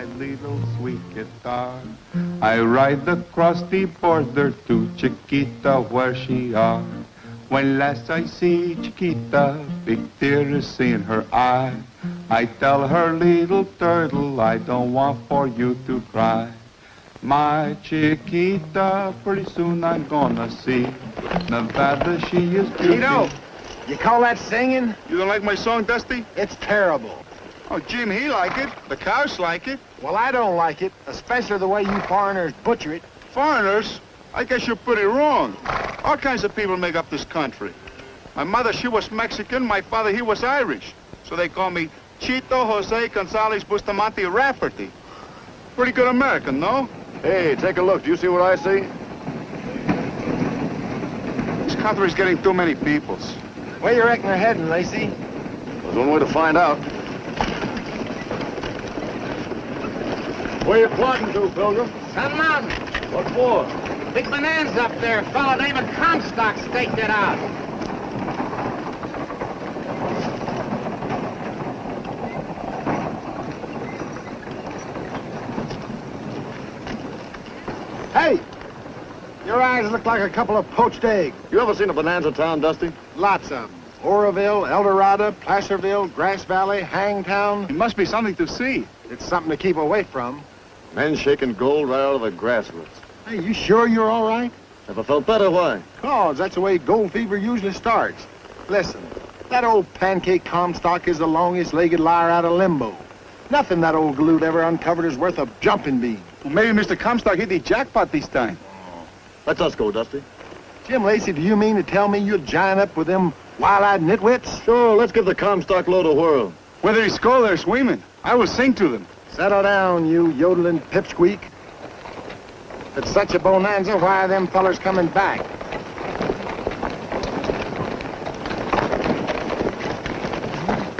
my little sweet guitar. I ride across the border to Chiquita where she are. When last I see Chiquita, big tears in her eye. I tell her, little turtle, I don't want for you to cry. My Chiquita, pretty soon I'm gonna see Nevada, she is beauty. Tito, you call that singing? You don't like my song, Dusty? It's terrible. Oh, Jim, he like it. The cows like it. Well, I don't like it, especially the way you foreigners butcher it. Foreigners? I guess you're pretty wrong. All kinds of people make up this country. My mother, she was Mexican. My father, he was Irish. So they call me Chito Jose Gonzalez Bustamante Rafferty. Pretty good American, no? Hey, take a look. Do you see what I see? This country's getting too many peoples. Where you reckon they're heading, Lacy? There's one way to find out. Where you plodding to, Pilgrim? Some mountain. What for? Big bonanza up there. A fellow named Comstock staked it out. Hey! Your eyes look like a couple of poached eggs. You ever seen a bonanza town, Dusty? Lots of them. Oroville, El Dorado, Placerville, Grass Valley, Hangtown. It must be something to see. It's something to keep away from. Men shaking gold right out of the grassroots. Hey, you sure you're all right? Never felt better, why? 'Cause that's the way gold fever usually starts. Listen, that old pancake Comstock is the longest-legged liar out of limbo. Nothing that old galoot ever uncovered is worth a jumping bean. Well, maybe Mr. Comstock hit the jackpot this time. Let us go, Dusty. Jim Lacy, do you mean to tell me you're giant up with them wild-eyed nitwits? Sure, let's give the Comstock load a whirl. Whether he's cold or swimming, I will sing to them. Settle down, you yodeling pipsqueak. If it's such a bonanza, why are them fellers coming back?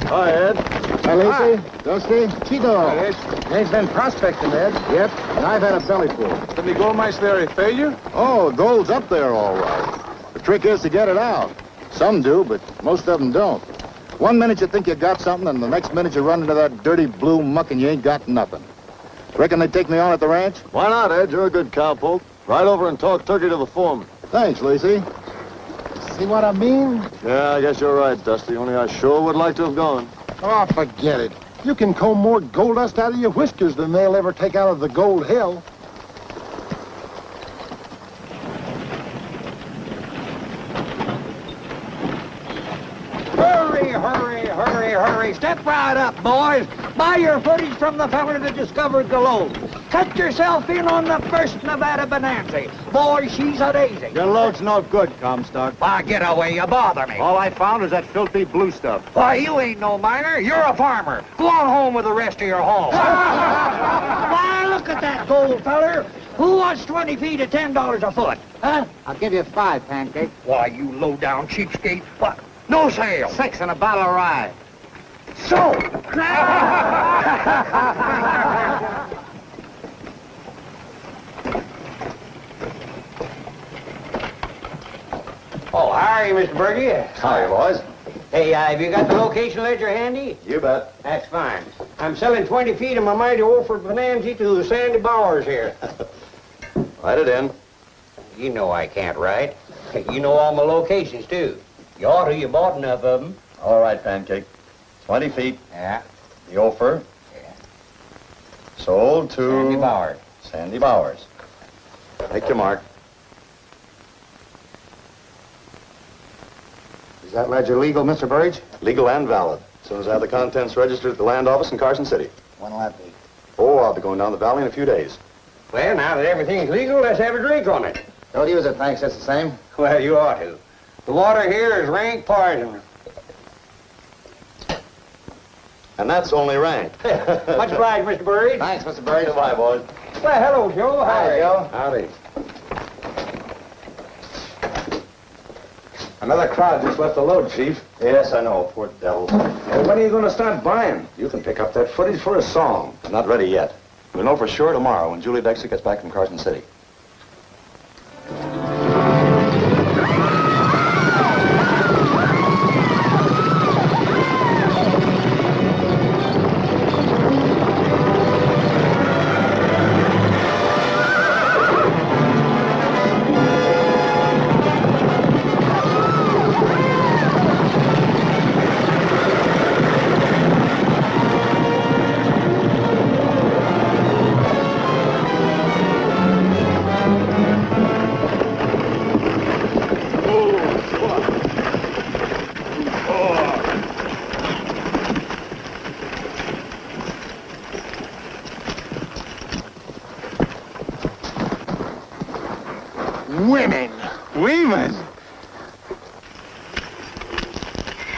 Hi, Ed. Hi, Lacy. Dusty. Cheeto. Yes. Ain't been prospecting, Ed. Yep, and I've had a bellyful. Then the gold mines there a failure? Oh, gold's up there, all right. The trick is to get it out. Some do, but most of them don't. One minute you think you got something, and the next minute you run into that dirty blue muck and you ain't got nothing. Reckon they'd take me on at the ranch? Why not, Ed? You're a good cowpoke. Ride over and talk turkey to the foreman. Thanks, Lacy. See what I mean? Yeah, I guess you're right, Dusty. Only I sure would like to have gone. Oh, forget it. You can comb more gold dust out of your whiskers than they'll ever take out of the gold hill. Hurry. Step right up, boys. Buy your footage from the fella that discovered the load. Cut yourself in on the first Nevada bonanza. Boy, she's a daisy. Your load's no good, Comstock. Why, get away. You bother me. All I found is that filthy blue stuff. Why, you ain't no miner. You're a farmer. Go on home with the rest of your haul. Why, look at that gold feller. Who wants 20 feet at $10 a foot? Huh? I'll give you 5, Pancake. Why, you low-down cheapskate. What? No sale. 6 and a bottle of rye. So. Oh, howdy, Mr. Bergie. Howdy, boys. Hey, have you got the location ledger handy? You bet. That's fine. I'm selling 20 feet of my mighty Wolford Bonanza to Sandy Bowers here. Write it in. You know I can't write. You know all my locations, too. You ought to. You bought enough of them. All right, Pancake. 20 feet. Yeah. The offer. Yeah. Sold to... Sandy Bowers. Sandy Bowers. Take your mark. Is that ledger legal, Mr. Burridge? Legal and valid. As soon as I have the contents registered at the land office in Carson City. When'll that be? Oh, I'll be going down the valley in a few days. Well, now that everything's legal, let's have a drink on it. Don't use it, thanks. That's the same. Well, you ought to. The water here is rank poison. And that's only rank. Much obliged, Mr. Burridge. Thanks, Mr. Burridge. Goodbye, boys. Well, hello, Joe. Hi, Joe. Howdy. Another crowd just left the load, Chief. Yes, I know. Poor devils. Well, when are you going to start buying? You can pick up that footage for a song. I'm not ready yet. We'll know for sure tomorrow when Julie Dexter gets back from Carson City.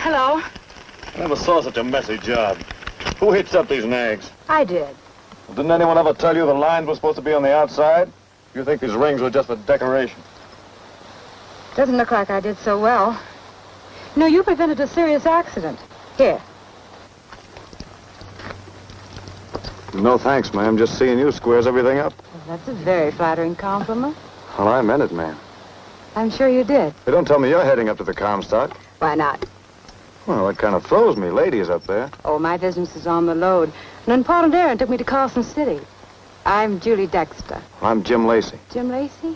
Hello. I never saw such a messy job. Who hitched up these nags? I did. Well, didn't anyone ever tell you the lines were supposed to be on the outside? You think these rings were just for decoration? Doesn't look like I did so well. No, you prevented a serious accident. Here. No thanks, ma'am. Just seeing you squares everything up. Well, that's a very flattering compliment. Well, I meant it, ma'am. I'm sure you did. Hey, don't tell me you're heading up to the Comstock. Why not? Well, that kind of throws me. Ladies up there. Oh, my business is on the load. An important errand took me to Carson City. I'm Julie Dexter. I'm Jim Lacy. Jim Lacy?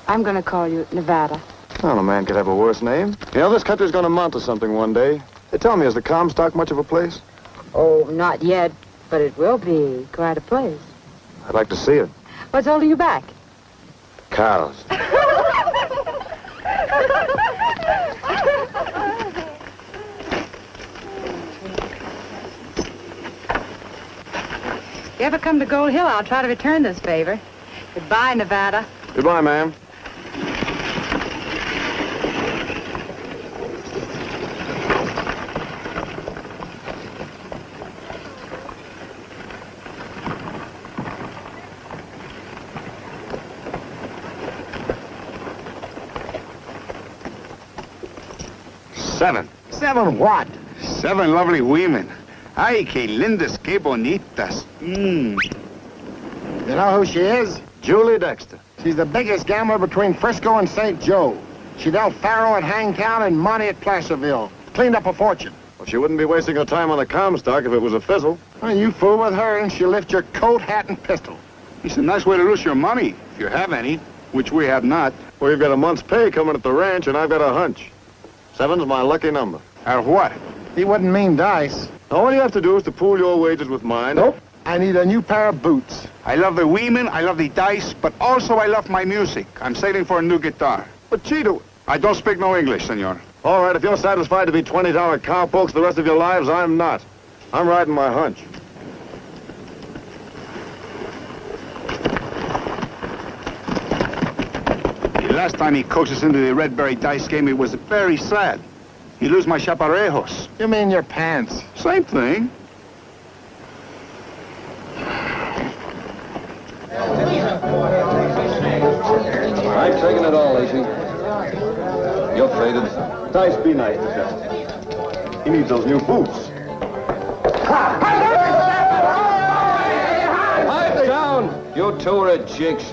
I'm going to call you Nevada. Well, a man could have a worse name. You know, this country's going to amount to something one day. Hey, tell me, is the Comstock much of a place? Oh, not yet, but it will be quite a place. I'd like to see it. What's holding you back? Cows. If you ever come to Gold Hill, I'll try to return this favor. Goodbye, Nevada. Goodbye, ma'am. Seven. Seven what? 7 lovely women. Ay, que lindas, que bonitas. You know who she is? Julie Dexter. She's the biggest gambler between Frisco and St. Joe. She dealt faro at Hangtown and money at Placerville. Cleaned up a fortune. Well, she wouldn't be wasting her time on the Comstock if it was a fizzle. Well, you fool with her and she'll lift your coat, hat, and pistol. It's a nice way to lose your money, if you have any, which we have not. Well, you've got a month's pay coming at the ranch, and I've got a hunch. 7's my lucky number. Or what? He wouldn't mean dice. All you have to do is to pool your wages with mine. Nope. I need a new pair of boots. I love the women, I love the dice, but also I love my music. I'm saving for a new guitar. But Cheeto... I don't speak no English, senor. All right, if you're satisfied to be $20 cowpokes the rest of your lives, I'm not. I'm riding my hunch. The last time he coaxed us into the Redberry dice game, it was very sad. He lose my chaparejos. You mean your pants? Same thing. I'm taking it all, Lacy. You're faded. Dice, be nice to him. He needs those new boots. Pipe down! You two are at jigs.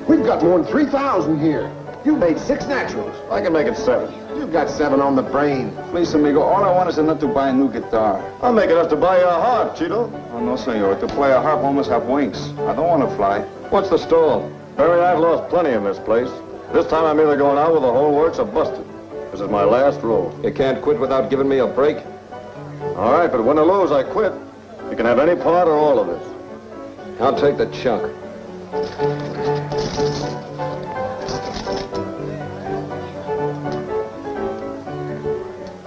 We've got more than 3,000 here. You made 6 naturals. I can make it 7. You've got 7 on the brain. Please, amigo, all I want is enough to buy a new guitar. I'll make enough to buy you a harp, Cheeto. Oh, no, senor. To play a harp, one must have wings. I don't want to fly. What's the stall? Barry, I've lost plenty in this place. This time I'm either going out with the whole works or busted. This is my last roll. You can't quit without giving me a break. All right, but win or lose, I quit. You can have any part or all of this. I'll take the chunk.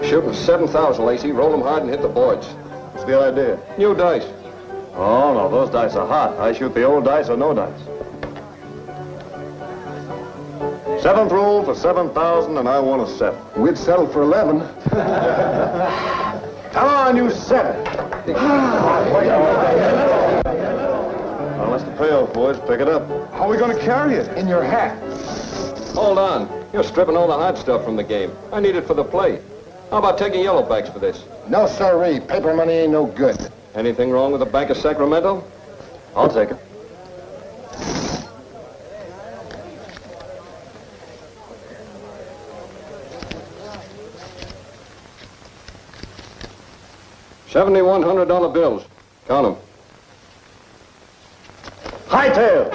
Shooting 7,000, Lacy. Roll them hard and hit the boards. What's the idea? New dice. Oh, no, those dice are hot. I shoot the old dice or no dice. 7th roll for 7,000, and I want a 7. We'd settle for 11. Come on, you 7. Well, that's the payoff, boys. Pick it up. How are we going to carry it? In your hat. Hold on. You're stripping all the hot stuff from the game. I need it for the play. How about taking yellowbacks for this? No, sirree. Paper money ain't no good. Anything wrong with the Bank of Sacramento? I'll take it. $7,100 bills. Count them. Hightail!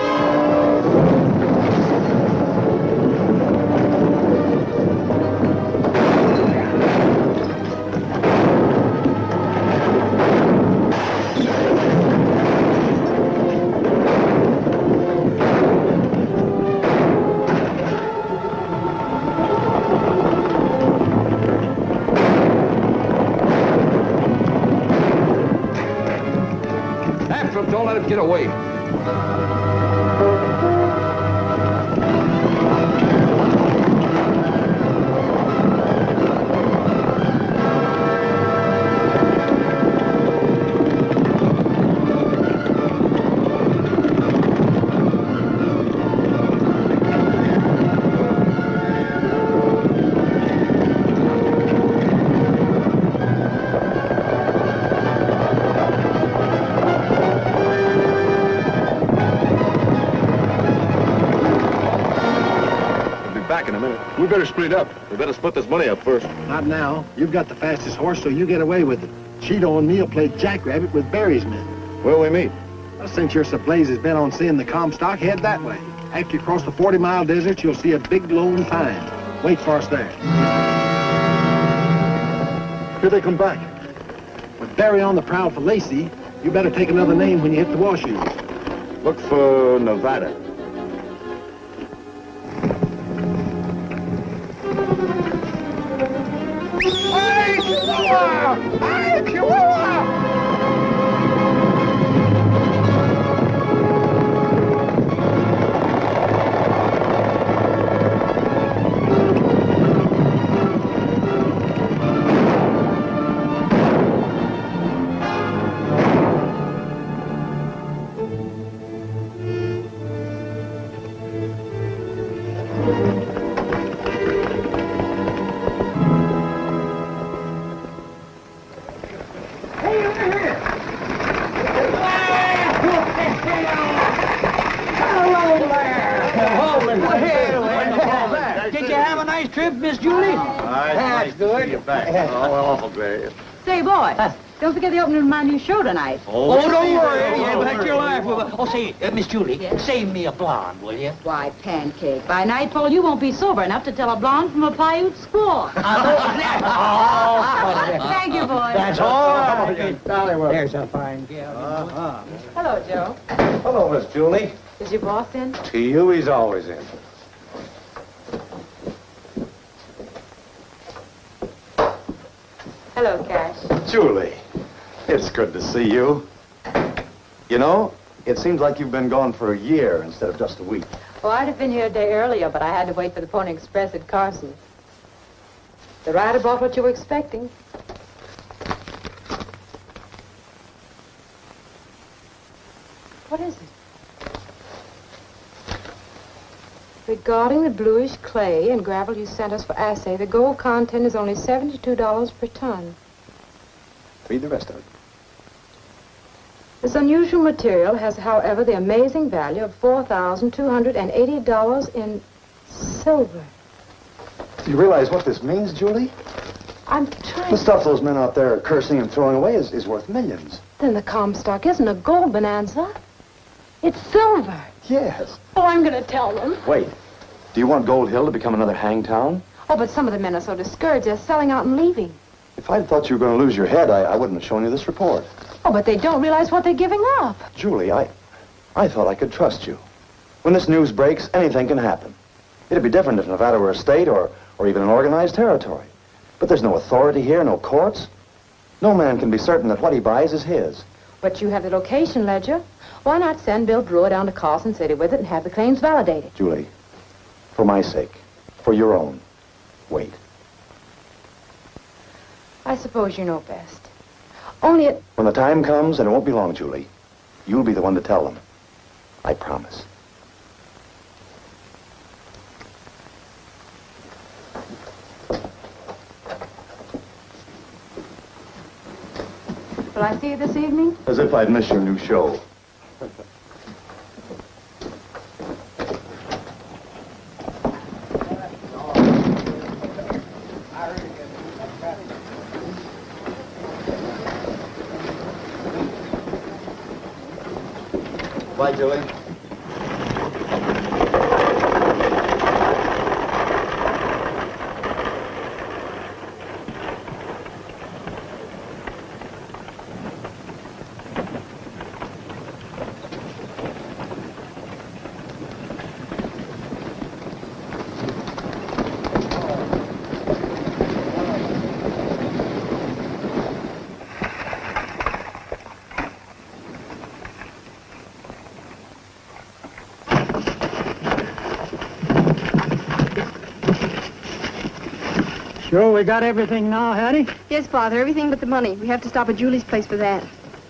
Don't let him get away. back in a minute. We better split up. We better split this money up first. Not now. You've got the fastest horse, so you get away with it. Cheeto and me'll play jackrabbit with Barry's men. Where'll we meet? Well, since your Blaze is bent on seeing the Comstock, head that way. After you cross the 40-mile desert, you'll see a big lone pine. Wait for us there. Here they come back. With Barry on the prowl for Lacy, you better take another name when you hit the washouts. Look for Nevada. Hey, Chihuahua! Hey, Chihuahua! Did you have a nice trip, Miss Julie? That's good. Oh, babe. Say, boys, don't forget the opening of my new show tonight. Oh, don't worry. You bet your life. Oh, say, Miss Julie, Yes? save me a blonde, will you? Why, Pancake, by nightfall you won't be sober enough to tell a blonde from a Paiute squaw. Thank you, boys. That's all right. There's a fine gal. Hello, Joe. Hello, Miss Julie. Is your boss in? To you, he's always in. Hello, Cash. Julie, it's good to see you. You know, it seems like you've been gone for a year instead of just a week. Oh, I'd have been here a day earlier, but I had to wait for the Pony Express at Carson. The rider brought what you were expecting. What is it? Regarding the bluish clay and gravel you sent us for assay, the gold content is only $72 per ton. Read the rest of it. This unusual material has, however, the amazing value of $4,280 in silver. Do you realize what this means, Julie? I'm trying The stuff those men out there are cursing and throwing away is worth millions. Then the Comstock isn't a gold bonanza. It's silver. Yes. Oh, I'm going to tell them. Wait. Do you want Gold Hill to become another hang town? Oh, but some of the men are so discouraged they're selling out and leaving. If I'd thought you were going to lose your head, I wouldn't have shown you this report. Oh, but they don't realize what they're giving up. Julie, I thought I could trust you. When this news breaks, anything can happen. It'd be different if Nevada were a state or even an organized territory. But there's no authority here, no courts. No man can be certain that what he buys is his. But you have the location ledger. Why not send Bill Brewer down to Carson City with it and have the claims validated? Julie, for my sake, for your own, wait. I suppose you know best. Only it... When the time comes, and it won't be long, Julie, you'll be the one to tell them. I promise. Will I see you this evening? As if I'd miss your new show. Bye, Julie. Sure, we got everything now, Hattie? Yes, Father, everything but the money. We have to stop at Julie's place for that.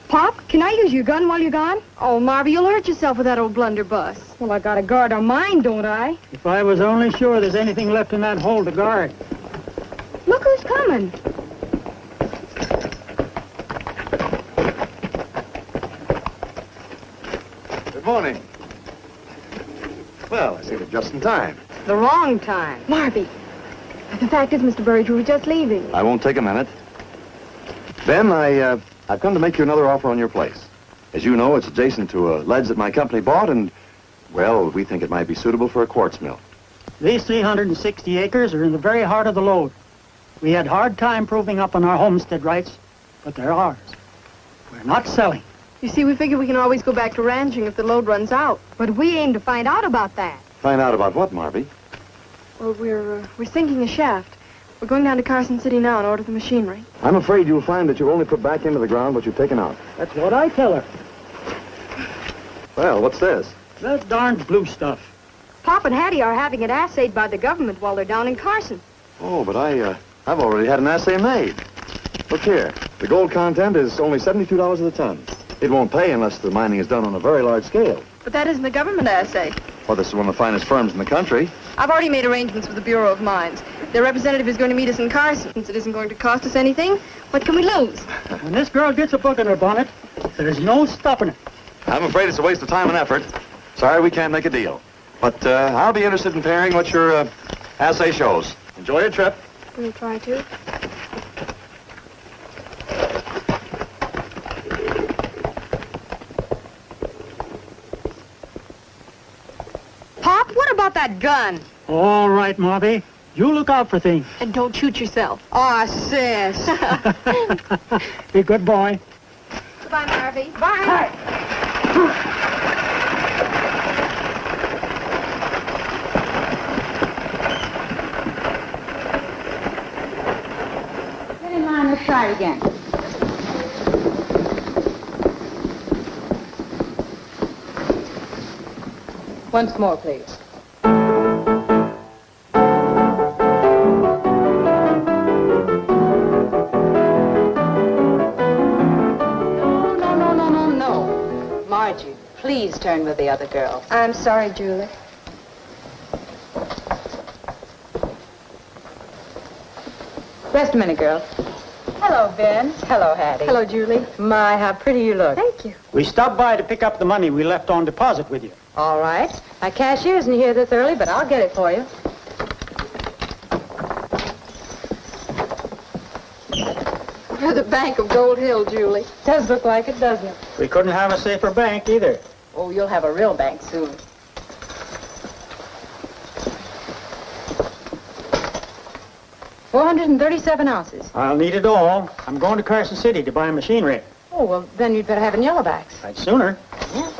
Pop, can I use your gun while you're gone? Oh, Marvy, you'll hurt yourself with that old blunderbuss. Well, I got to guard our mine, don't I? If I was only sure there's anything left in that hole to guard. Look who's coming. Good morning. Well, I see it just in time. the wrong time. Marby, the fact is, Mr. Burridge, we were just leaving. I won't take a minute. Ben, I've come to make you another offer on your place. As you know, it's adjacent to a ledge that my company bought, and, well, we think it might be suitable for a quartz mill. These 360 acres are in the very heart of the lode. We had hard time proving up on our homestead rights, but they're ours. We're not selling. You see, we figure we can always go back to ranching if the load runs out. But we aim to find out about that. Find out about what, Marby? Well, we're sinking a shaft. We're going down to Carson City now and order the machinery. I'm afraid you'll find that you only put back into the ground what you've taken out. That's what I tell her. Well, what's this? That darned blue stuff. Pop and Hattie are having it assayed by the government while they're down in Carson. Oh, but I've already had an assay made. Look here. The gold content is only $72 a ton. It won't pay unless the mining is done on a very large scale. But that isn't a government assay. Well, this is one of the finest firms in the country. I've already made arrangements with the Bureau of Mines. Their representative is going to meet us in Carson. Since it isn't going to cost us anything, what can we lose? When this girl gets a book in her bonnet, there's no stopping it. I'm afraid it's a waste of time and effort. Sorry we can't make a deal. But I'll be interested in hearing what your assay shows. Enjoy your trip. Can we try to? Pop, what about that gun? All right, Marby. You look out for things. And don't shoot yourself. Aw, sis. Be a good boy. Goodbye, Marby. Bye. Get in line, let's try it again. Once more, please. No. Margie, please turn with the other girl. I'm sorry, Julie. Rest a minute, girl. Hello, Ben. Hello, Hattie. Hello, Julie. My, how pretty you look. Thank you. We stopped by to pick up the money we left on deposit with you. All right. My cashier isn't here this early, but I'll get it for you. You're the Bank of Gold Hill, Julie. Does look like it, doesn't it? We couldn't have a safer bank either. Oh, you'll have a real bank soon. $437 ounces. I'll need it all. I'm going to Carson City to buy machinery. Oh, well, then you'd better have it in yellowbacks. I'd sooner. Yeah.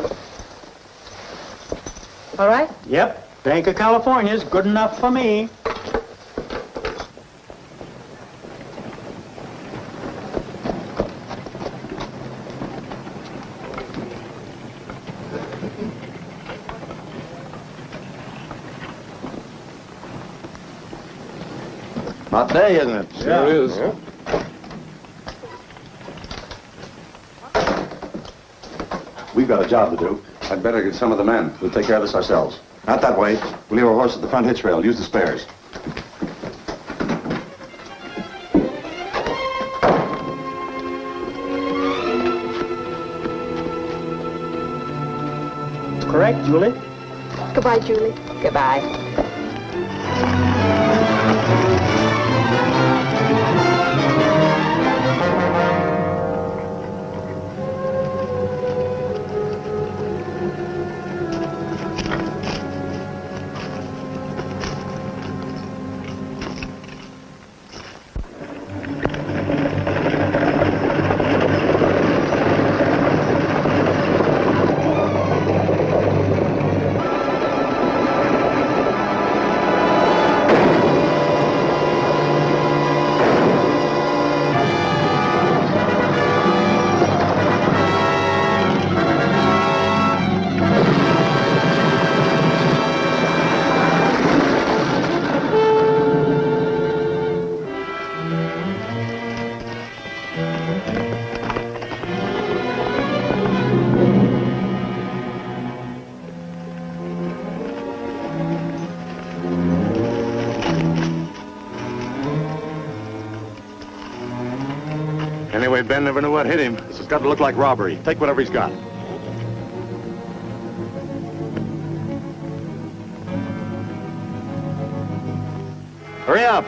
All right? Yep. Bank of California's good enough for me. Hot day, isn't it? Sure is. Yeah. We've got a job to do. I'd better get some of the men. We'll take care of this ourselves. Not that way. We'll leave our horse at the front hitch rail. Use the spares. Correct, Julie? Goodbye, Julie. Goodbye. Anyway, Ben never knew what hit him. This has got to look like robbery. Take whatever he's got. Hurry up.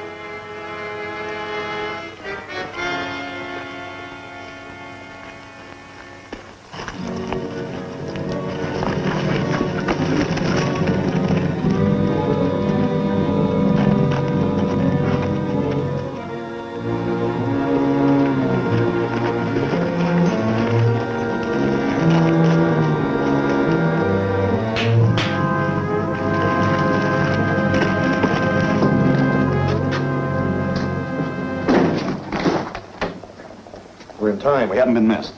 We're in time. We haven't been missed.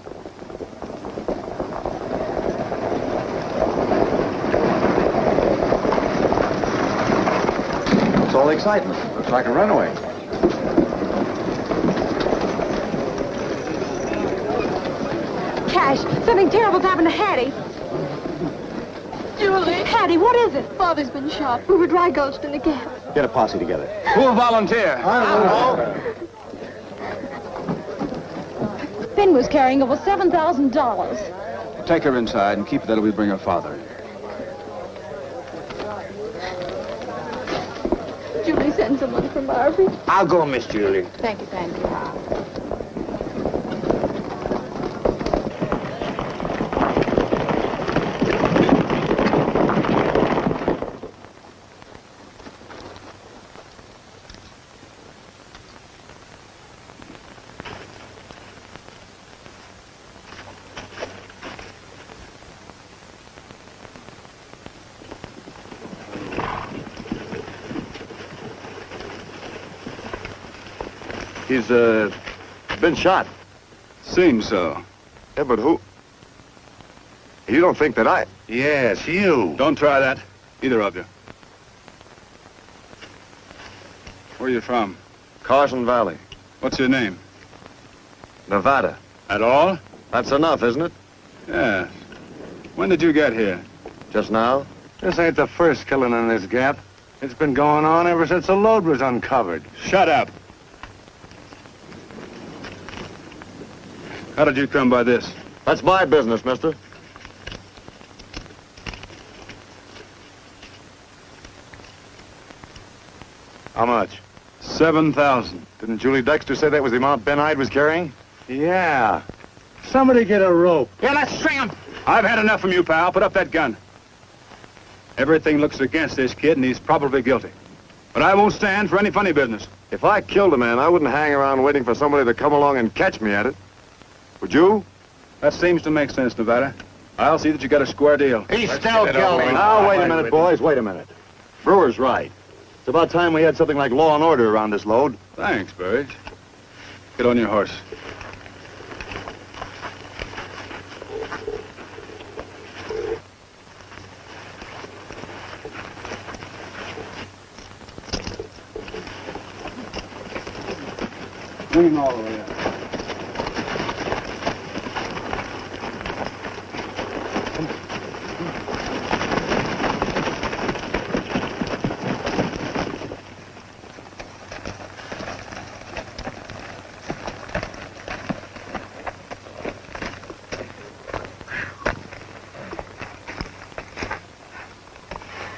It's all the excitement. Looks like a runaway. Cash, something terrible's happened to Hattie. Julie. Hattie, what is it? Father's been shot. We were dry ghost in the gap. Get a posse together. Who'll volunteer? Finn was carrying over $7,000. Take her inside and keep her there till we bring her father. Julie, send someone for Marvy. I'll go, Miss Julie. Thank you, thank you. He's, been shot. Seems so. Yeah, but who? You don't think that I... Yes, you. Don't try that, either of you. Where are you from? Carson Valley, What's your name? Nevada. At all? That's enough, isn't it? Yes. When did you get here? Just now? This ain't the first killing in this gap. It's been going on ever since the load was uncovered. Shut up. How did you come by this? That's my business, mister. How much? 7,000. Didn't Julie Dexter say that was the amount Ben Hyde was carrying? Yeah. Somebody get a rope. Yeah, let's string him. I've had enough from you, pal. Put up that gun. Everything looks against this kid, and he's probably guilty. But I won't stand for any funny business. If I killed a man, I wouldn't hang around waiting for somebody to come along and catch me at it. Would you? That seems to make sense, Nevada. I'll see that you get a square deal. He's still guilty. Now, wait a minute, boys. Wait a minute. Brewer's right. It's about time we had something like law and order around this load. Thanks, Burge. Get on your horse. Bring him all the way up.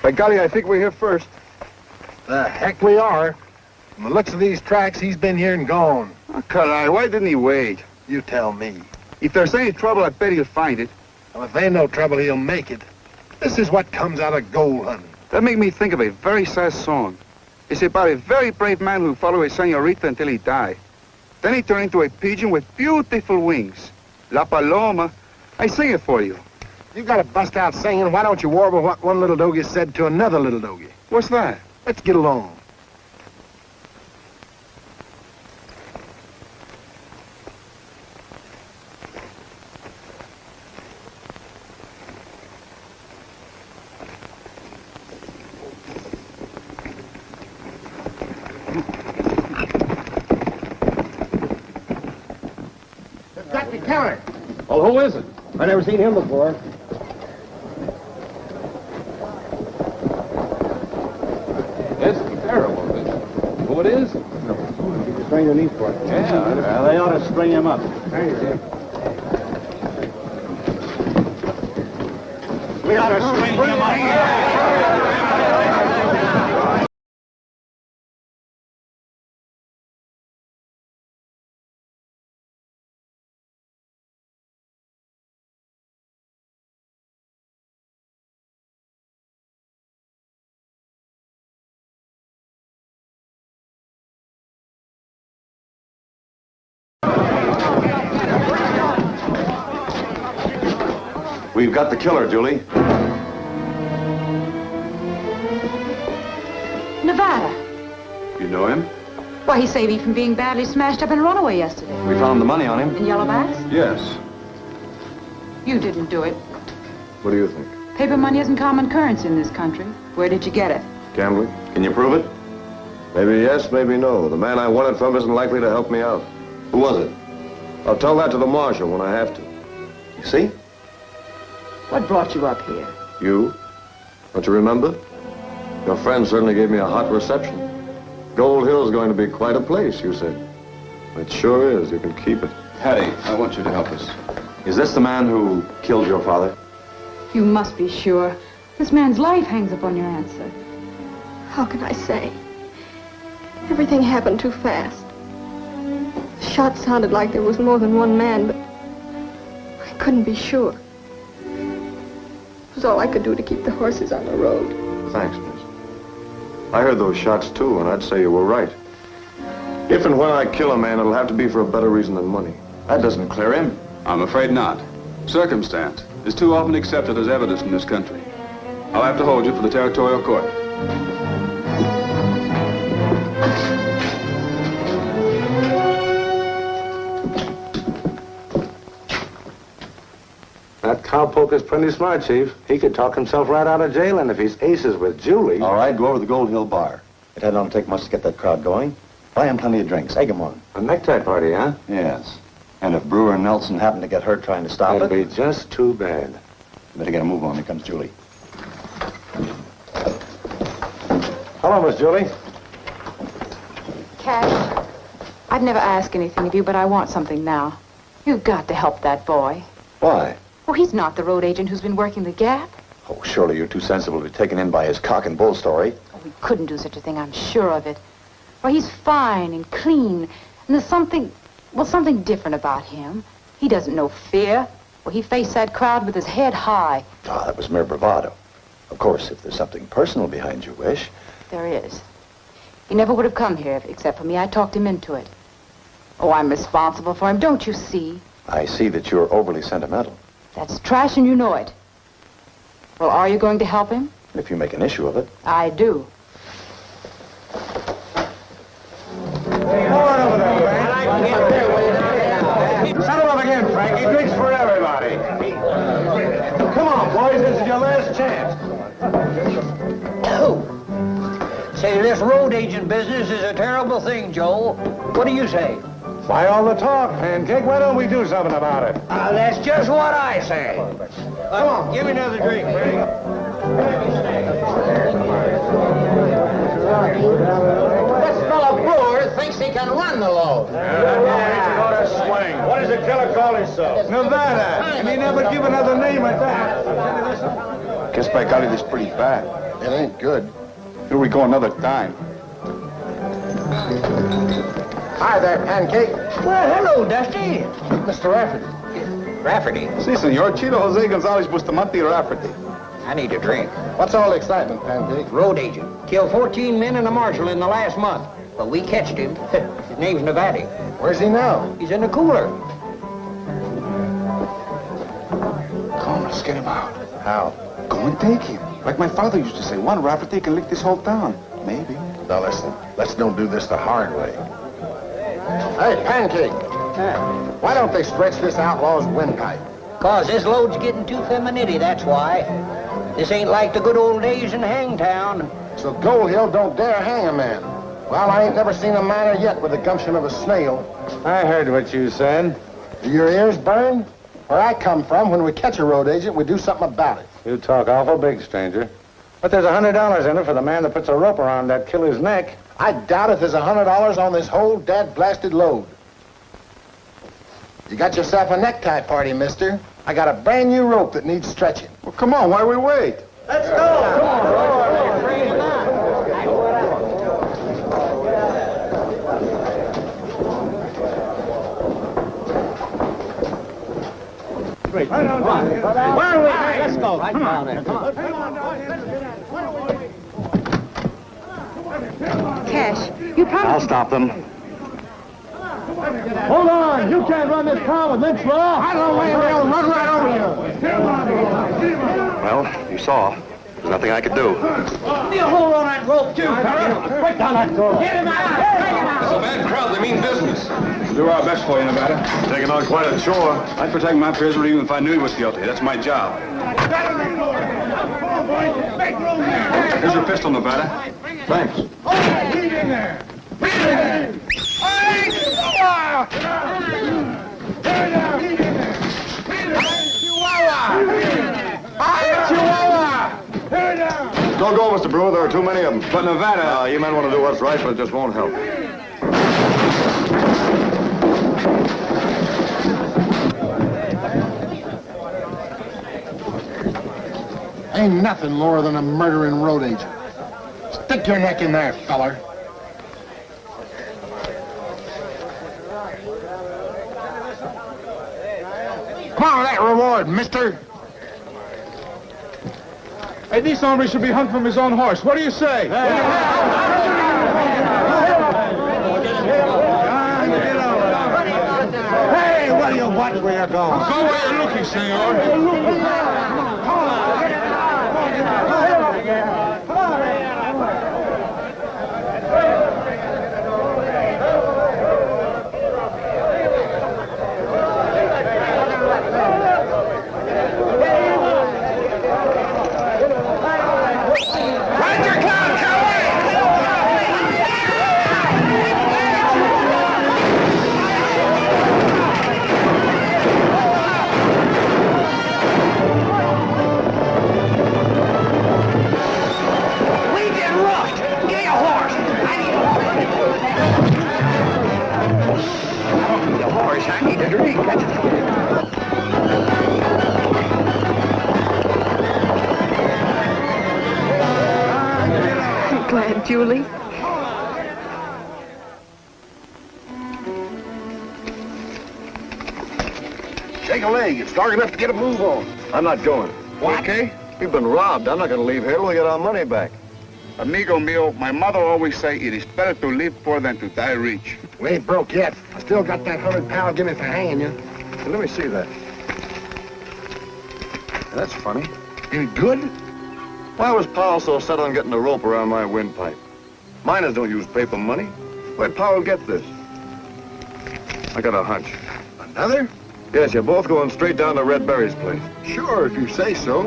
By golly, I think we're here first. The heck we are. From the looks of these tracks, he's been here and gone. Oh, Carai, why didn't he wait? You tell me. If there's any trouble, I bet he'll find it. Well, if ain't no trouble, he'll make it. This is what comes out of gold hunting. That made me think of a very sad song. It's about a very brave man who followed his senorita until he died. Then he turned into a pigeon with beautiful wings. La Paloma. I sing it for you. You got to bust out singing. Why don't you warble what one little doggy said to another little doggy? What's that? Let's get along. They've got the killer. Well, who is it? I never seen him before. It's terrible. Who it is? You strain your knees for it. Yeah. They ought to string him up. We ought to string him up. We've got the killer, Julie. Nevada. You know him? Why, he saved me from being badly smashed up in a runaway yesterday. We found the money on him. In Yellowbacks? Yes. You didn't do it. What do you think? Paper money isn't common currency in this country. Where did you get it? Gambling? Can you prove it? Maybe yes, maybe no. The man I won it from isn't likely to help me out. Who was it? I'll tell that to the marshal when I have to. You see? What brought you up here? You? Don't you remember? Your friend certainly gave me a hot reception. Gold Hill's going to be quite a place, you said. It sure is. You can keep it. Hattie, I want you to help us. Is this the man who killed your father? You must be sure. This man's life hangs upon your answer. How can I say? Everything happened too fast. The shot sounded like there was more than one man, but I couldn't be sure. It was all I could do to keep the horses on the road. Thanks, miss. I heard those shots, too, and I'd say you were right. If and when I kill a man, it'll have to be for a better reason than money. That doesn't clear him. I'm afraid not. Circumstance is too often accepted as evidence in this country. I'll have to hold you for the territorial court. That cowpoker's pretty smart, Chief. He could talk himself right out of jail, and if he's aces with Julie... All right, go over to the Gold Hill bar. It don't take much to get that crowd going. Buy him plenty of drinks. Egg 'em on. A necktie party, huh? Yes. And if Brewer and Nelson happen to get hurt trying to stop That'd it... be just too bad. You better get a move on. Here comes Julie. Hello, Miss Julie. Cash, I'd never ask anything of you, but I want something now. You've got to help that boy. Why? Well, he's not the road agent who's been working the Gap. Oh, surely you're too sensible to be taken in by his cock and bull story. Oh, we couldn't do such a thing, I'm sure of it. Well, he's fine and clean, and there's something different about him. He doesn't know fear. Well, he faced that crowd with his head high. Ah, that was mere bravado. Of course, if there's something personal behind your wish... There is. He never would have come here, except for me. I talked him into it. Oh, I'm responsible for him, don't you see? I see that you're overly sentimental. That's trash, and you know it. Well, are you going to help him? If you make an issue of it. I do. Settle up again, Frankie. Drinks for everybody. Come on, boys. This is your last chance. Say, this road agent business is a terrible thing, Joe. What do you say? Why all the talk, Pancake? Why don't we do something about it? That's just what I say. Come on, give me another drink, Frank. This fellow Brewer thinks he can run the load. Swing. What does the killer call himself? Nevada. And he never give another name like that. Guess by golly, this is pretty bad. It ain't good. Here we go another time. Hi there, Pancake. Well, hello, Dusty. Mr. Rafferty. Rafferty, Si, senor. Chido Jose Gonzalez Bustamante Rafferty. I need a drink. What's all the excitement, Pancake? Road agent. Killed 14 men and a marshal in the last month. But we catched him. His name's Nevada. Where's he now? He's in the cooler. Come on, let's get him out. How? Go and take him. Like my father used to say, one Rafferty can lick this whole town. Maybe. Now listen, let's don't do this the hard way. Hey, Pancake. Why don't they stretch this outlaw's windpipe? 'Cause this load's getting too femininity, that's why. This ain't like the good old days in Hangtown. So Gold Hill don't dare hang a man. Well, I ain't never seen a miner yet with the gumption of a snail. I heard what you said. Do your ears burn? Where I come from, when we catch a road agent, we do something about it. You talk awful big, stranger. But there's $100 in it for the man that puts a rope around that killer's neck. I doubt if there's $100 on this whole dad-blasted load. You got yourself a necktie party, mister. I got a brand new rope that needs stretching. Well, come on. Why we wait? Let's go! Come on, Let's go. Right down there. Come on. Cash, you probably... I'll stop them. Hold on! You can't run this town with lynch law! I don't want to run right over you! Well, you saw. There's nothing I could do. You hold on that rope, too, fella. Break down that door! Get him out! Take him out! It's a bad crowd. They mean business. We'll do our best for you, Nevada. Taking on quite a chore. I'd protect my prisoner even if I knew he was guilty. That's my job. Here's your pistol, Nevada. Thanks. Get in there! Don't go, Mr. Brewer. There are too many of them. But Nevada... You men want to do what's right, but it just won't help. Ain't nothing lower than a murdering road agent. Stick your neck in there, feller. Come on with that reward, mister. Hey, this hombre should be hung from his own horse. What do you say? Hey, what do you watch where you're going? Go where you're looking, senor. Glad, Julie. Shake a leg. It's dark enough to get a move on. I'm not going. What? Okay? We've been robbed. I'm not going to leave here till we get our money back. Amigo mío, my mother always say it is better to live poor than to die rich. We ain't broke yet. I still got that £100 give me for hanging you. Well, let me see that. That's funny. Any good? Why was Powell so set on getting a rope around my windpipe? Miners don't use paper money. Where'd Powell get this? I got a hunch. Another? Yes, you're both going straight down to Red Berry's place. Sure, if you say so.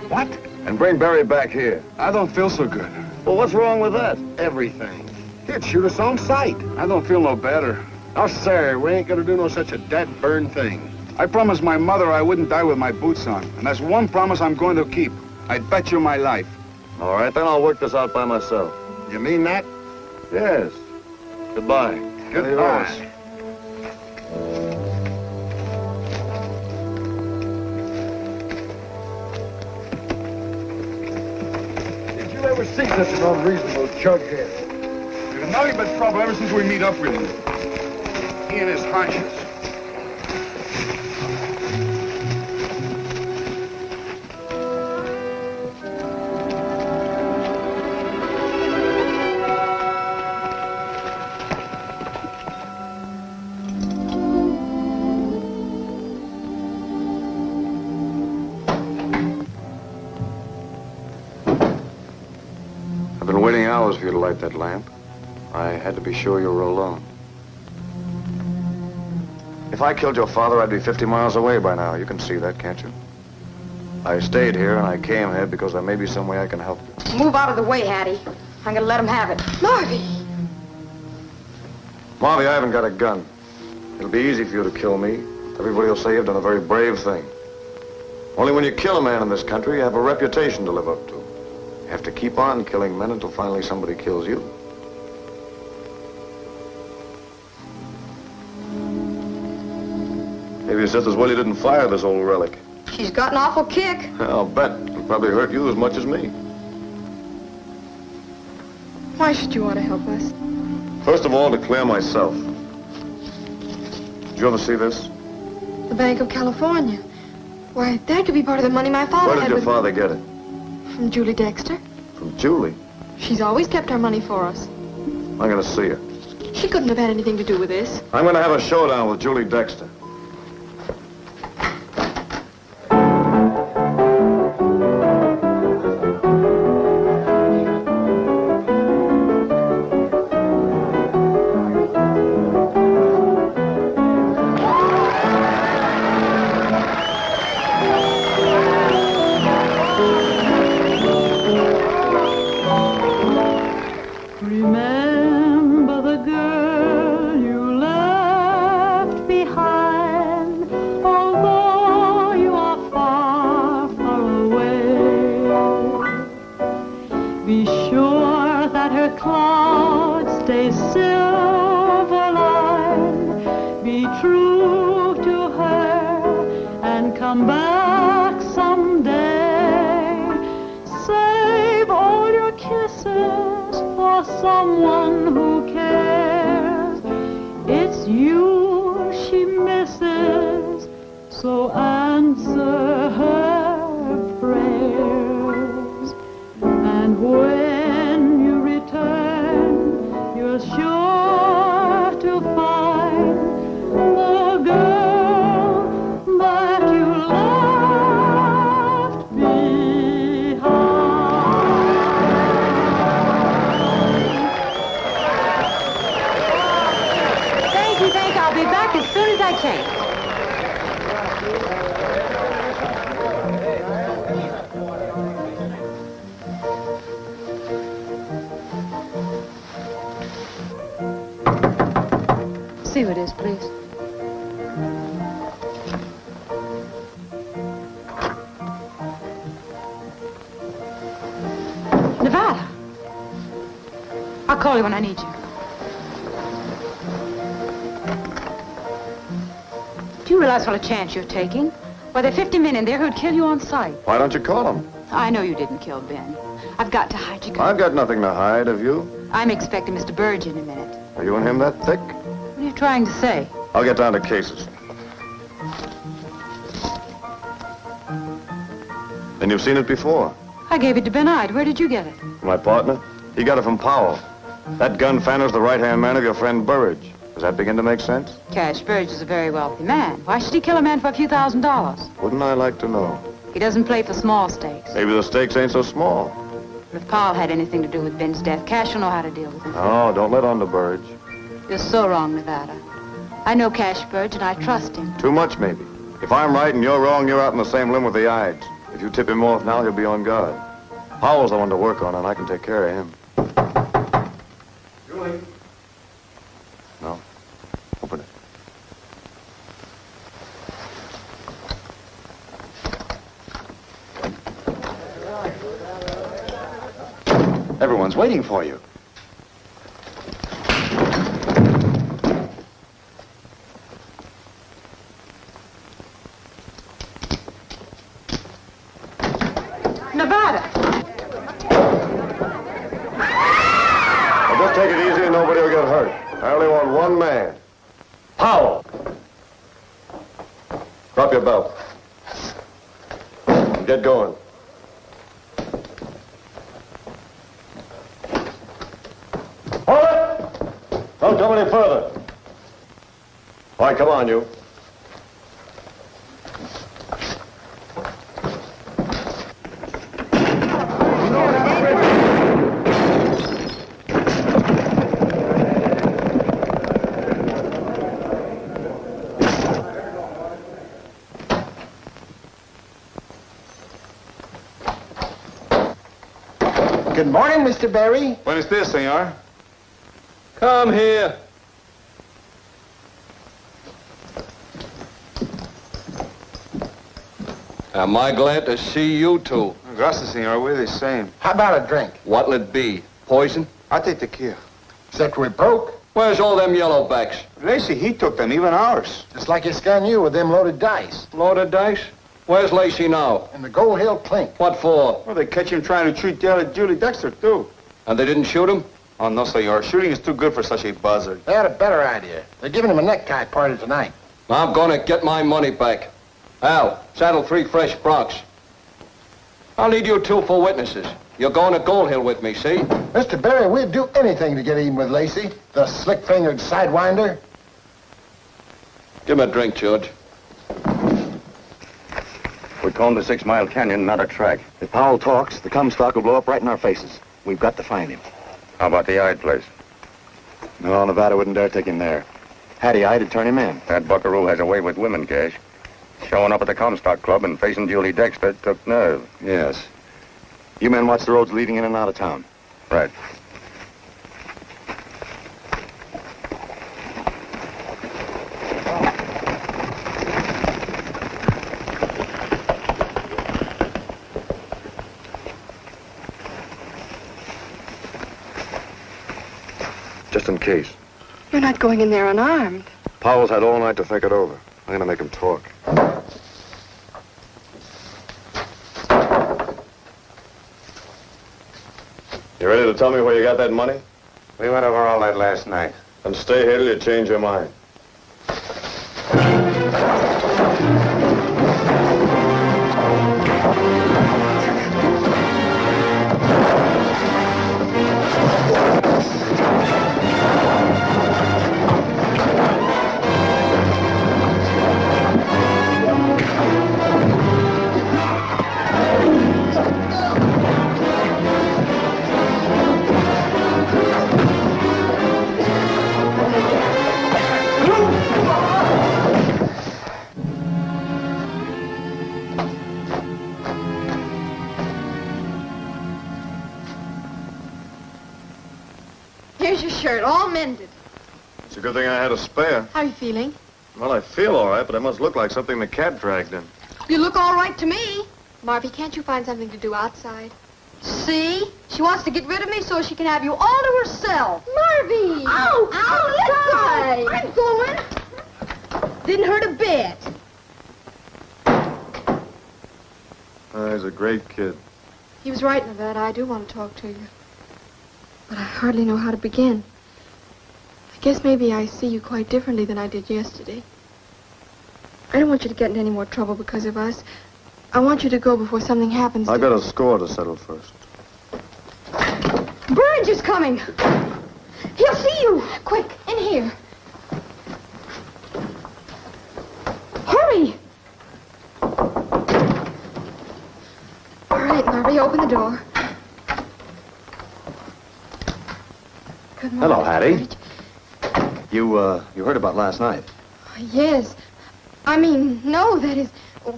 What? And bring Berry back here. I don't feel so good. Well, what's wrong with that? Everything. He'd shoot us on sight. I don't feel no better. Oh, sir, we ain't gonna do no such a dead-burn thing. I promised my mother I wouldn't die with my boots on. And that's one promise I'm going to keep. I'd bet you my life. All right, then I'll work this out by myself. You mean that? Yes. Goodbye. Goodbye. Did you ever see such an unreasonable jughead? There's nothing but trouble ever since we meet up with him. He and his hunches. I've been waiting hours for you to light that lamp. I had to be sure you were alone. If I killed your father, I'd be 50 miles away by now. You can see that, can't you? I stayed here, and I came here because there may be some way I can help you. Move out of the way, Hattie. I'm gonna let him have it. Marvy! Marvy, I haven't got a gun. It'll be easy for you to kill me. Everybody will say you've done a very brave thing. Only when you kill a man in this country, you have a reputation to live up to. You have to keep on killing men until finally somebody kills you. Maybe it's just as well you didn't fire this old relic. She's got an awful kick. I'll bet. It'll probably hurt you as much as me. Why should you want to help us? First of all, to clear myself. Did you ever see this? The Bank of California. Why, that could be part of the money my father Where did had your with father get it? From Julie Dexter. From Julie. She's always kept our money for us. I'm going to see her. She couldn't have had anything to do with this. I'm going to have a showdown with Julie Dexter. Remember the girl you left behind, although you are far, far away. Be sure that her clouds stay silver line. Be true to her and come back someday. Save all your kisses for someone who cares. It's you she misses, so answer her prayers. And when you return, you're sure to find the girl that you left behind. Thank you. I'll be back as soon as I change. See who it is, please. Nevada. I'll call you when I need you. Do you realize what a chance you're taking? Why, there are 50 men in there who'd kill you on sight. Why don't you call him? I know you didn't kill Ben. I've got to hide you. I've got nothing to hide, have you? I'm expecting Mr. Burge in a minute. Are you and him that thick? What are you trying to say? I'll get down to cases. And you've seen it before. I gave it to Ben Ide. Where did you get it? My partner? He got it from Powell. That gun Fanner's the right-hand man of your friend Burridge. Does that begin to make sense? Cash Burge is a very wealthy man. Why should he kill a man for a few $1,000s? Wouldn't I like to know? He doesn't play for small stakes. Maybe the stakes ain't so small. If Powell had anything to do with Ben's death, Cash will know how to deal with him. Oh, don't let on to Burridge. You're so wrong, Nevada. I know Cash Burge, and I trust him. Too much, maybe. If I'm right and you're wrong, you're out in the same limb with the Ides. If you tip him off now, he'll be on guard. Powell's the one to work on, and I can take care of him. Julie. No. Open it. Everyone's waiting for you. Nevada! Now just take it easy and nobody will get hurt. I only want one man. Powell! Drop your belt. Get going. Hold it! Don't come any further. All right, come on, you. Good morning, Mr. Barry. When is this, senor? Come here. Am I glad to see you two? Gracias, senor. We're the same. How about a drink? What'll it be? Poison? I take tequila. Except we're broke. Where's all them yellowbacks? Lacy, he took them, even ours. Just like he scanned you with them loaded dice. Loaded dice? Where's Lacy now? In the Gold Hill clink. What for? Well, they catch him trying to treat Julie Dexter, too. And they didn't shoot him? Oh, no, senor. Shooting is too good for such a buzzard. They had a better idea. They're giving him a necktie party tonight. I'm gonna get my money back. Al, saddle 3 fresh broncs. I'll need you two for witnesses. You're going to Gold Hill with me, see? Mr. Barry, we'd do anything to get even with Lacy, the slick-fingered sidewinder. Give him a drink, George. We combed the 6 Mile Canyon, not a track. If Powell talks, the Comstock will blow up right in our faces. We've got to find him. How about the Ide place? No, Nevada wouldn't dare take him there. Hattie I'd turn him in. That buckaroo has a way with women, Cash. Showing up at the Comstock Club and facing Julie Dexter took nerve. Yes. You men watch the roads leading in and out of town. Right. Just in case. You're not going in there unarmed. Powell's had all night to think it over. I'm gonna make him talk. You ready to tell me where you got that money? We went over all that last night. Then stay here till you change your mind. Here's your shirt, all mended. It's a good thing I had a spare. How are you feeling? Well, I feel all right, but it must look like something the cat dragged in. You look all right to me. Marvy, can't you find something to do outside? See? She wants to get rid of me so she can have you all to herself. Marvy! Ow! Ow, let go! I'm going. Didn't hurt a bit. He's a great kid. He was right, Nevada. I do want to talk to you. But I hardly know how to begin. I guess maybe I see you quite differently than I did yesterday. I don't want you to get into any more trouble because of us. I want you to go before something happens. I got a score to settle first. Burge is coming. He'll see you. Quick, in here. Hurry. All right, Marvy, open the door. Good morning. Hello, Hattie. Burge. You heard about last night. Yes. I mean, no, that is...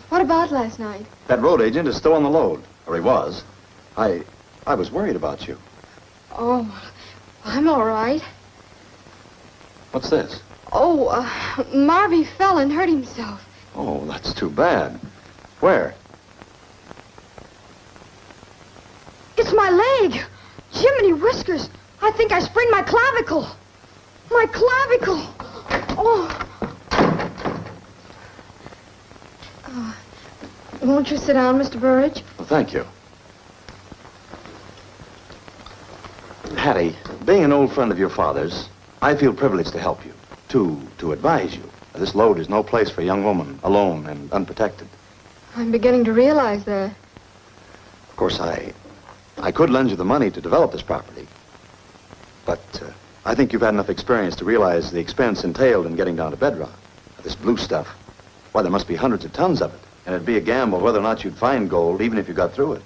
What about last night? That road agent is still on the load. Or he was. I was worried about you. Oh, I'm all right. What's this? Oh, Marvy fell and hurt himself. Oh, that's too bad. Where? It's my leg. Jiminy whiskers. I think I sprained my clavicle. My clavicle. Oh. Won't you sit down, Mr. Burridge? Well, thank you. Hattie, being an old friend of your father's, I feel privileged to help you, to advise you. This load is no place for a young woman, alone and unprotected. I'm beginning to realize that. Of course, I could lend you the money to develop this property. But I think you've had enough experience to realize the expense entailed in getting down to bedrock. This blue stuff, why, there must be hundreds of tons of it. And it'd be a gamble whether or not you'd find gold, even if you got through it.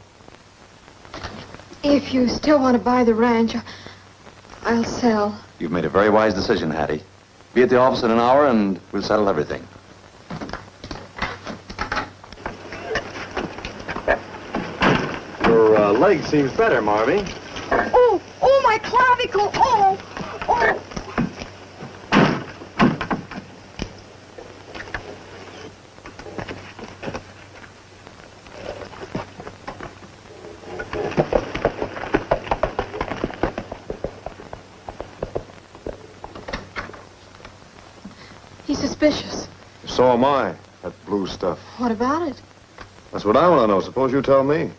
If you still want to buy the ranch, I'll sell. You've made a very wise decision, Hattie. Be at the office in an hour, and we'll settle everything. Your leg seems better, Marvy. Oh, my clavicle. Oh. He's suspicious. So am I. That blue stuff. What about it? That's what I want to know. Suppose you tell me.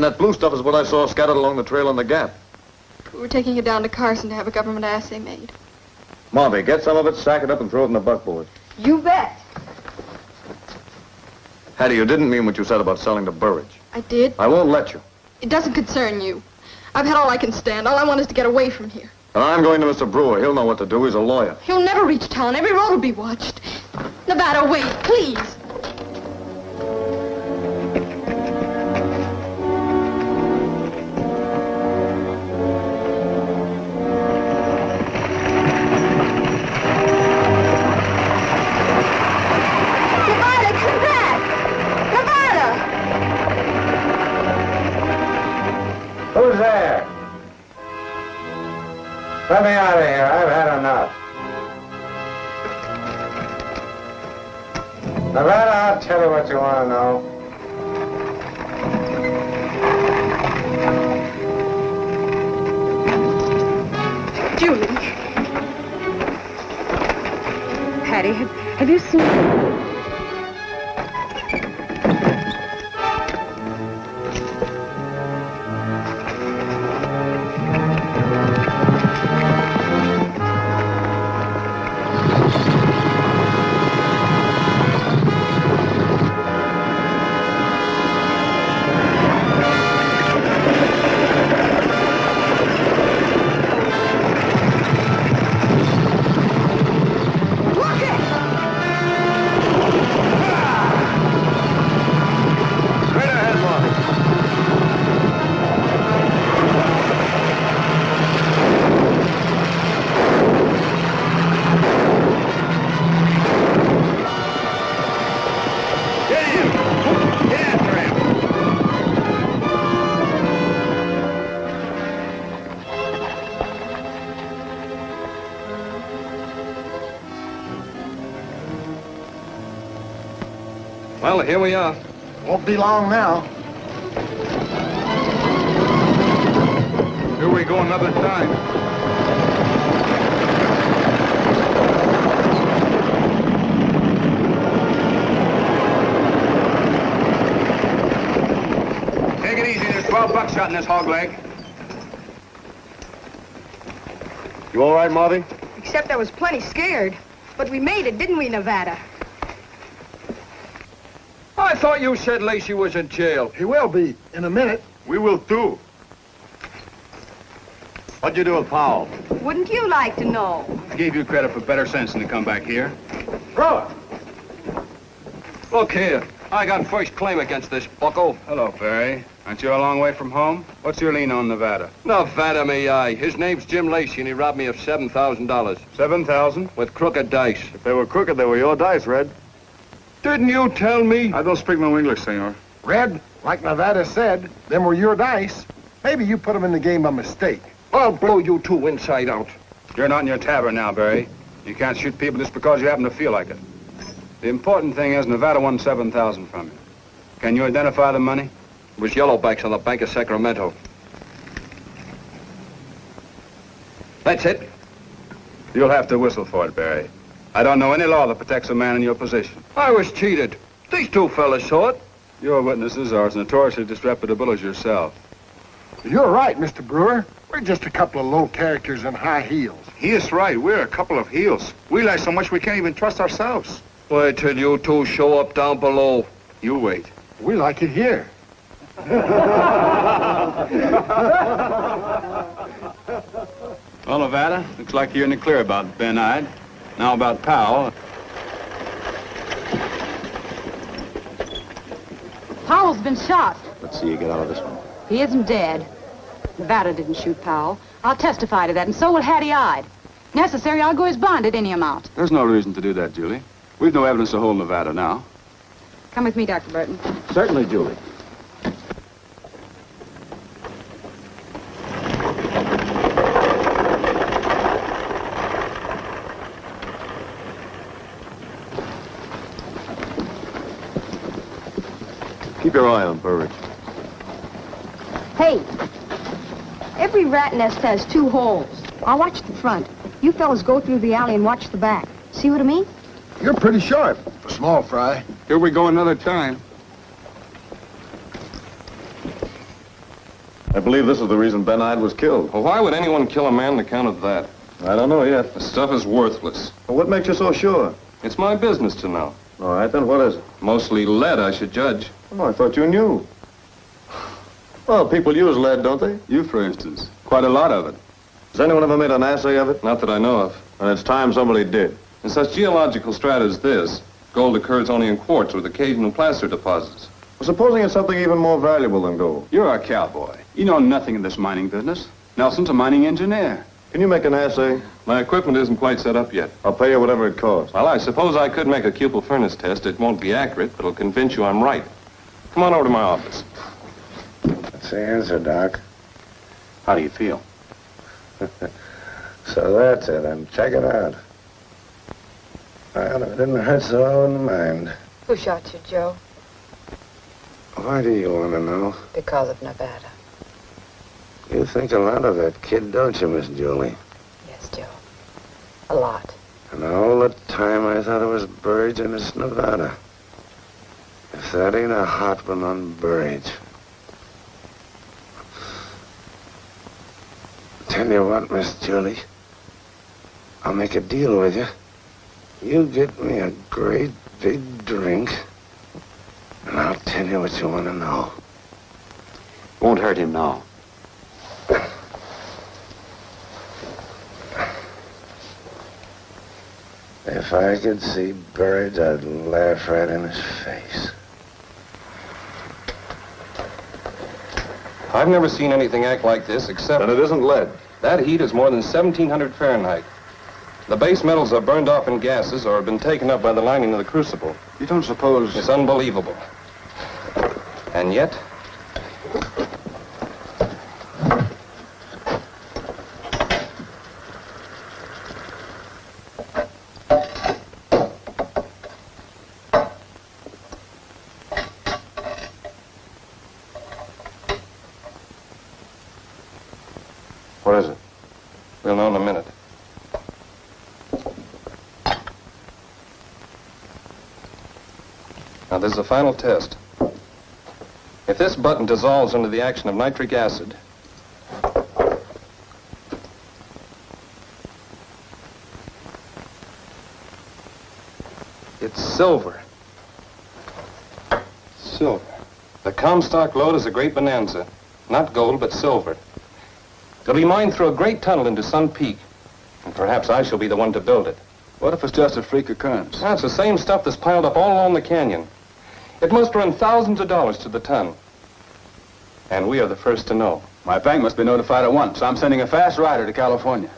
And that blue stuff is what I saw scattered along the trail in the gap. We were taking it down to Carson to have a government assay made. Marvy, get some of it, sack it up, and throw it in the buckboard. You bet. Hattie, you didn't mean what you said about selling to Burridge. I did. I won't let you. It doesn't concern you. I've had all I can stand. All I want is to get away from here. And I'm going to Mr. Brewer. He'll know what to do. He's a lawyer. He'll never reach town. Every road will be watched. Nevada, wait, please. Nevada, come back! Nevada! Who's there? Let me out of here. I've had enough. Nevada, I'll tell you what you want to know. Julie. Hattie, have you seen... Well, here we are. Won't be long now. Here we go another time. Take it easy. There's 12 buckshot in this hog leg. You all right, Marvy? Except I was plenty scared. But we made it, didn't we, Nevada? I thought you said Lacy was in jail. He will be in a minute. We will too. What'd you do with Powell? Wouldn't you like to know? I gave you credit for better sense than to come back here. Brewer! Look here. I got first claim against this bucko. Hello, Barry. Aren't you a long way from home? What's your lien on Nevada? Nevada, me eye. His name's Jim Lacy, and he robbed me of $7,000. $7,000? With crooked dice. If they were crooked, they were your dice, Red. Didn't you tell me? I don't speak no English, senor. Red, like Nevada said, them were your dice. Maybe you put them in the game by mistake. I'll blow you two inside out. You're not in your tavern now, Barry. You can't shoot people just because you happen to feel like it. The important thing is Nevada won $7,000 from you. Can you identify the money? It was yellowbacks on the Bank of Sacramento. That's it. You'll have to whistle for it, Barry. I don't know any law that protects a man in your position. I was cheated. These two fellas saw it. Your witnesses are as notoriously disreputable as yourself. You're right, Mr. Brewer. We're just a couple of low characters in high heels. He is right. We're a couple of heels. We lie so much we can't even trust ourselves. Wait till you two show up down below. You wait. We like it here. Well, Nevada, looks like you're in the clear about Ben Ide. Now about Powell. Powell's been shot. Let's see you get out of this one. He isn't dead. Nevada didn't shoot Powell. I'll testify to that, and so will Hattie Ide. Necessary, I'll go his bond at any amount. There's no reason to do that, Julie. We've no evidence to hold Nevada now. Come with me, Dr. Burton. Certainly, Julie. Keep your eye on Burridge. Hey, every rat nest has two holes. I'll watch the front. You fellas go through the alley and watch the back. See what I mean? You're pretty sharp for small fry. Here we go another time. I believe this is the reason Ben Ide was killed. Well, why would anyone kill a man on account of that? I don't know yet. The stuff is worthless. Well, what makes you so sure? It's my business to know. All right, then what is it? Mostly lead, I should judge. Oh, I thought you knew. Well, people use lead, don't they? You, for instance. Quite a lot of it. Has anyone ever made an assay of it? Not that I know of. And it's time somebody did. In such geological strata as this, gold occurs only in quartz with occasional placer deposits. Well, supposing it's something even more valuable than gold. You're a cowboy. You know nothing in this mining business. Nelson's a mining engineer. Can you make an assay? My equipment isn't quite set up yet. I'll pay you whatever it costs. Well, I suppose I could make a cupel furnace test. It won't be accurate, but it'll convince you I'm right. Come on over to my office. That's the answer, Doc. How do you feel? So that's it, and check it out. Well, if it didn't hurt so, I wouldn't mind. Who shot you, Joe? Why do you want to know? Because of Nevada. You think a lot of that kid, don't you, Miss Julie? Yes, Joe. A lot. And all the time I thought it was Burridge and it's Nevada. If that ain't a hot one on Burridge. Tell you what, Miss Julie. I'll make a deal with you. You get me a great big drink, and I'll tell you what you want to know. Won't hurt him now. If I could see Burridge, I'd laugh right in his face. I've never seen anything act like this except... And it isn't lead. That heat is more than 1,700 Fahrenheit. The base metals are burned off in gases or have been taken up by the lining of the crucible. You don't suppose... It's unbelievable. And yet... What is it? We'll know in a minute. Now, there's the final test. If this button dissolves under the action of nitric acid, it's silver. Silver. The Comstock lode is a great bonanza. Not gold, but silver. It'll be mined through a great tunnel into Sun Peak. And perhaps I shall be the one to build it. What if it's just a freak occurrence? That's the same stuff that's piled up all along the canyon. It must run thousands of dollars to the ton. And we are the first to know. My bank must be notified at once. I'm sending a fast rider to California.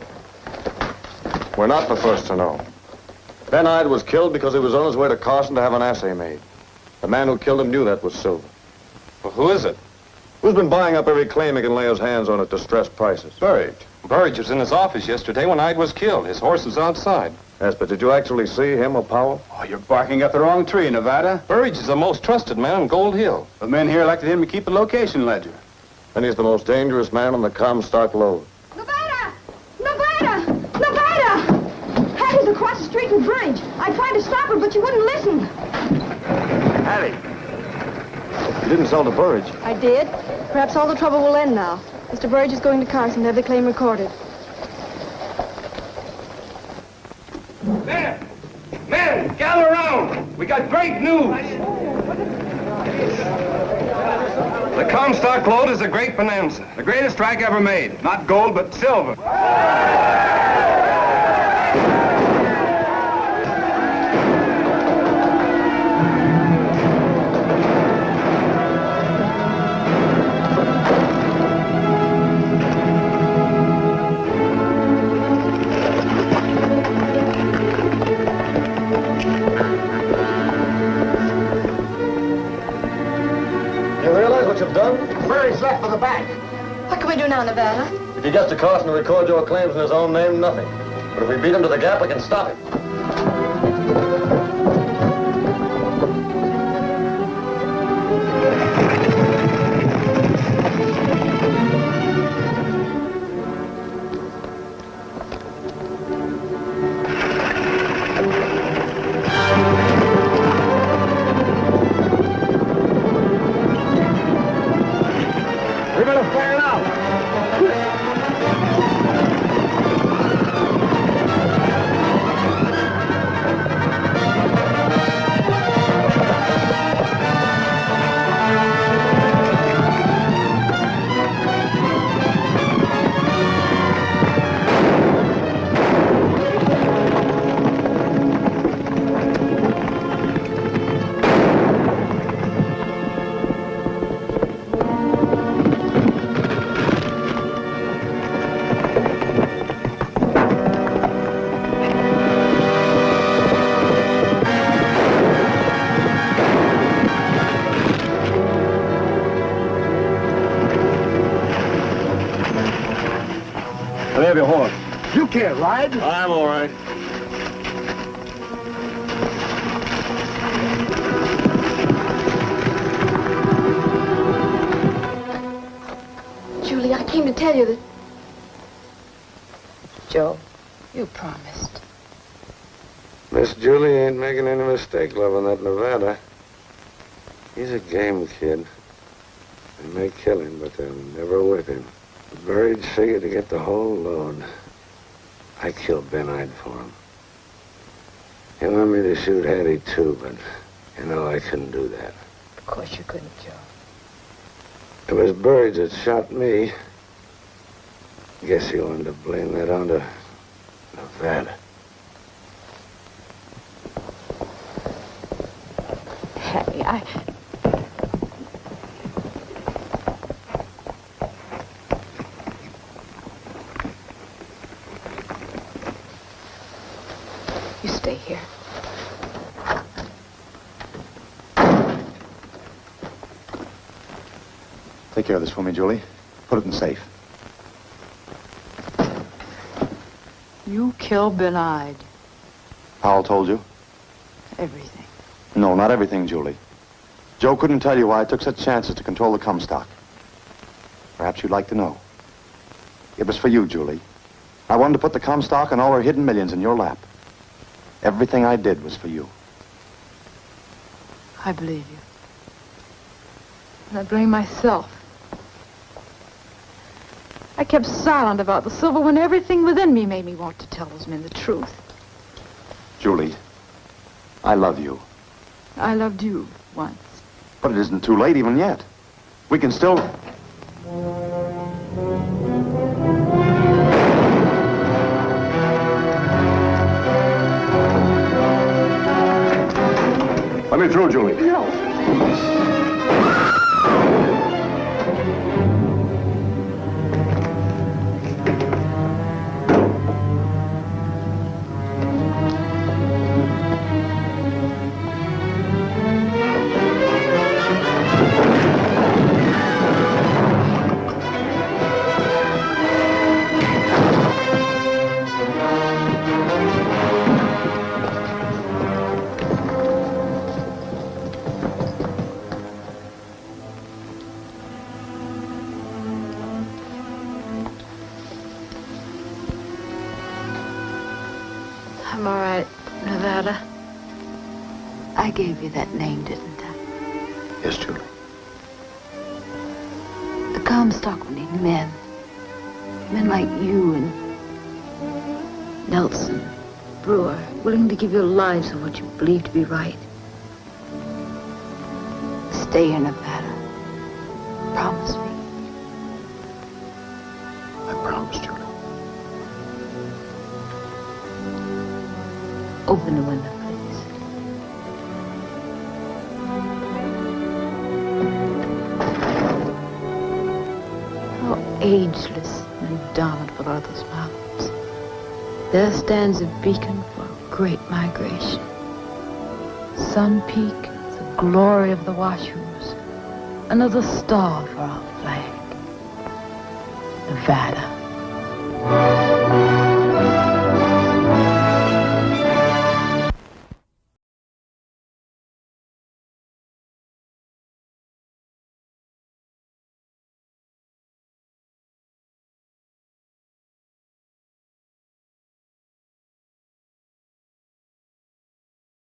We're not the first to know. Ben Ide was killed because he was on his way to Carson to have an assay made. The man who killed him knew that was silver. Well, who is it? Who's been buying up every claim he can lay his hands on at distressed prices? Burridge. Burridge was in his office yesterday when Ide was killed. His horse was outside. Yes, but did you actually see him or Powell? Oh, you're barking up the wrong tree, Nevada. Burridge is the most trusted man on Gold Hill. The men here elected him to keep the location ledger. And he's the most dangerous man on the Comstock lode. Nevada! Nevada! Nevada! Hattie's across the street from Burridge. I tried to stop her, but you wouldn't listen. Hattie! You didn't sell to Burridge. I did. Perhaps all the trouble will end now. Mr. Burridge is going to Carson to have the claim recorded. Men! Men! Gather around! We got great news! The Comstock lode is a great bonanza. The greatest strike ever made. Not gold, but silver. Burridge left for the bank. What can we do now, Nevada? If he gets to Carson to record your claims in his own name, nothing. But if we beat him to the gap, we can stop him. We better fire now. Let me have your horse. You can't ride. I'm all right. Julie, I came to tell you that... Joe, you promised. Miss Julie ain't making any mistake loving that Nevada. He's a game kid. They may kill him, but they'll never whip him. The birds figure to get the whole load. I killed Ben Ide for him. He wanted me to shoot Hattie, too, but, you know, I couldn't do that. Of course you couldn't, Joe. It was birds that shot me. Guess he wanted to blame that onto Nevada. Hattie, You stay here. Take care of this for me, Julie. Put it in the safe. You killed Ben Ide. Powell told you? Everything. No, not everything, Julie. Joe couldn't tell you why I took such chances to control the Comstock. Perhaps you'd like to know. It was for you, Julie. I wanted to put the Comstock and all her hidden millions in your lap. Everything I did was for you. I believe you. And I blame myself. I kept silent about the silver when everything within me made me want to tell those men the truth. Julie, I love you. I loved you once. But it isn't too late even yet. We can still... Let me through, Julie. No. I'm all right, Nevada. I gave you that name, didn't I? Yes, Julie. The Comstock will need men. Men like you and Nelson, Brewer, willing to give your lives for what you believe to be right. Stay in Nevada. Promise me. I promise, Julie. Open the window, please. How ageless and indomitable are those mountains. There stands a beacon for a great migration. Sun Peak, the glory of the Washoes. Another star for our flag. Nevada.